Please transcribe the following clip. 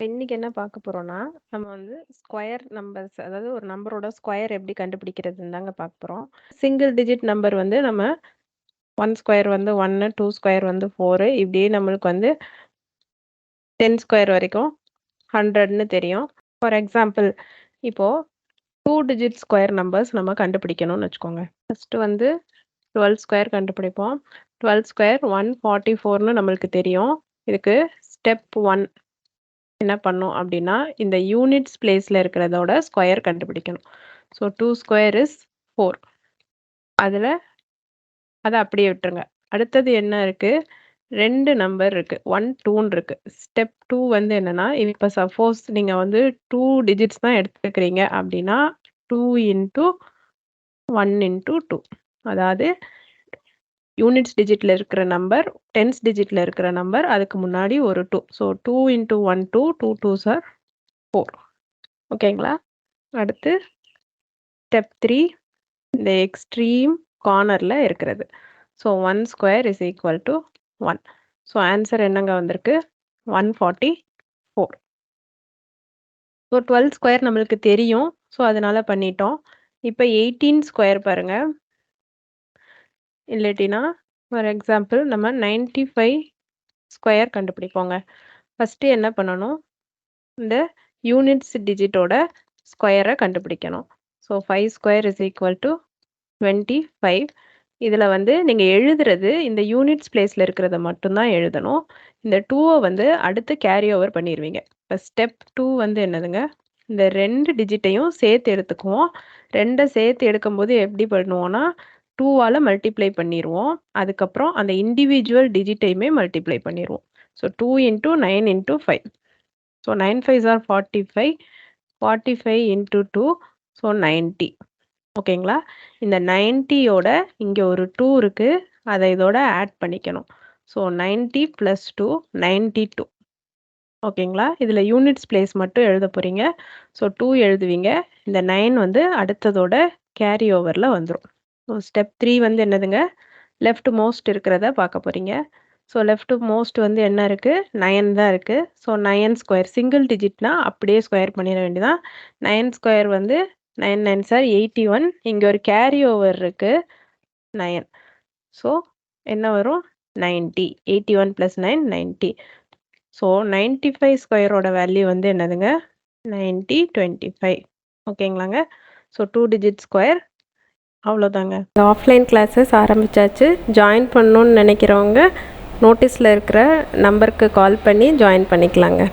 இன்னைக்கு என்ன பார்க்க போறோம்னா, நம்ம வந்து ஸ்கொயர் நம்பர்ஸ் அதாவது ஒரு நம்பரோட ஸ்கொயர் எப்படி கண்டுபிடிக்கிறதுன்னு தாங்க பார்க்க போறோம். சிங்கிள் டிஜிட் நம்பர் வந்து நம்ம 1 ஸ்கொயர் வந்து 1, 2 ஸ்கொயர் வந்து 4 இப்படியே நம்மளுக்கு வந்து 10 ஸ்கொயர் வரைக்கும் 100ன்னு தெரியும். ஃபார் எக்ஸாம்பிள் இப்போ 2 டிஜிட் ஸ்கொயர் நம்பர்ஸ் நம்ம கண்டுபிடிக்கணும்னு வச்சுக்கோங்க. ஃபர்ஸ்ட் வந்து 12 ஸ்கொயர் கண்டுபிடிப்போம். 12 ஸ்கொயர் 144ன்னு நம்மளுக்கு தெரியும். இதுக்கு ஸ்டெப் 1 என்ன பண்ணும் அப்படின்னா, இந்த யூனிட்ஸ் பிளேஸ்ல இருக்கிறதோட ஸ்கொயர் கண்டுபிடிக்கணும். So 2 square is 4. அதில் அதை அப்படியே விட்டுருங்க. அடுத்தது என்ன இருக்கு? 2 நம்பர் இருக்கு. 1, 2ன்னு இருக்கு. ஸ்டெப் 2 வந்து என்னன்னா, இப்போ சப்போஸ் நீங்க வந்து 2 டிஜிட்ஸ் தான் எடுத்துக்கிறீங்க அப்படின்னா 2 இன்டூ 1 இன்டூ 2. அதாவது யூனிட்ஸ் டிஜிட்ல இருக்கிற நம்பர், டென்ஸ் டிஜிட்ல இருக்கிற நம்பர், அதுக்கு முன்னாடி ஒரு 2. So 2 into 1 2, 2 2s are 4. ஓகேங்களா? அடுத்து ஸ்டெப் 3 இந்த எக்ஸ்ட்ரீம் கார்னர்ல இருக்கிறது. So 1 square is equal to 1. So answer என்னங்க வந்திருக்கு? 144. ஸோ 12 ஸ்கொயர் நம்மளுக்கு தெரியும். ஸோ அதனால பண்ணிட்டோம். இப்போ 18 ஸ்கொயர் பாருங்க. இல்லாட்டினா ஃபார் எக்ஸாம்பிள் நம்ம 95 ஸ்கொயர் கண்டுபிடிப்போங்க. ஃபஸ்ட்டு என்ன பண்ணணும்? இந்த யூனிட்ஸ் டிஜிட்டோட ஸ்கொயரை கண்டுபிடிக்கணும். So 5 square is equal to 25. இதில் வந்து நீங்கள் எழுதுறது இந்த யூனிட்ஸ் பிளேஸில் இருக்கிறத மட்டும்தான் எழுதணும். இந்த 2வை வந்து அடுத்து கேரி ஓவர் பண்ணிடுவீங்க. இப்போ ஸ்டெப் 2 வந்து என்னதுங்க? இந்த 2 டிஜிட்டையும் சேர்த்து எடுத்துக்குவோம். 2 சேர்த்து எடுக்கும்போது எப்படி பண்ணுவோம்னா 2ஆல் மல்டிப்ளை பண்ணிடுவோம். அதுக்கப்புறம் அந்த இண்டிவிஜுவல் டிஜிட்டையுமே மல்டிப்ளை பண்ணிடுவோம். So 2 into 9 into 5. So 9 5s are 45. 45 into 2, so 90. ஓகேங்களா? இந்த 90யோட இங்கே ஒரு 2 இருக்கு. அதை இதோட ஆட் பண்ணிக்கணும். ஸோ 90 + 2 92. ஓகேங்களா? இதில் யூனிட்ஸ் பிளேஸ் மட்டும் எழுத போகிறீங்க. ஸோ 2 எழுதுவீங்க. இந்த 9 வந்து அடுத்ததோட கேரி ஓவரில் வந்துடும். ஸோ ஸ்டெப் 3 வந்து என்னதுங்க? லெஃப்ட் மோஸ்ட் இருக்கிறத பார்க்க போகிறீங்க. ஸோ லெஃப்ட் மோஸ்ட் வந்து என்ன இருக்குது? 9 தான் இருக்குது. ஸோ 9 ஸ்கொயர் சிங்கிள் டிஜிட்னா அப்படியே ஸ்கொயர் பண்ணிட வேண்டியதான். 9 ஸ்கொயர் வந்து 9 9s are 81. இங்கே ஒரு கேரி ஓவர் இருக்குது 9. ஸோ என்ன வரும்? 90. 81 + 9 90. ஸோ 95 ஸ்கொயரோட வேல்யூ வந்து என்னதுங்க? 90 25. ஓகேங்களாங்க? ஸோ 2 டிஜிட் ஸ்கொயர் அவ்வளோதாங்க. ஆஃப்லைன் கிளாஸஸ் ஆரம்பித்தாச்சு. ஜாயின் பண்ணணுன்னு நினைக்கிறவங்க நோட்டீஸில் இருக்கிற நம்பருக்கு கால் பண்ணி ஜாயின் பண்ணிக்கலாங்க.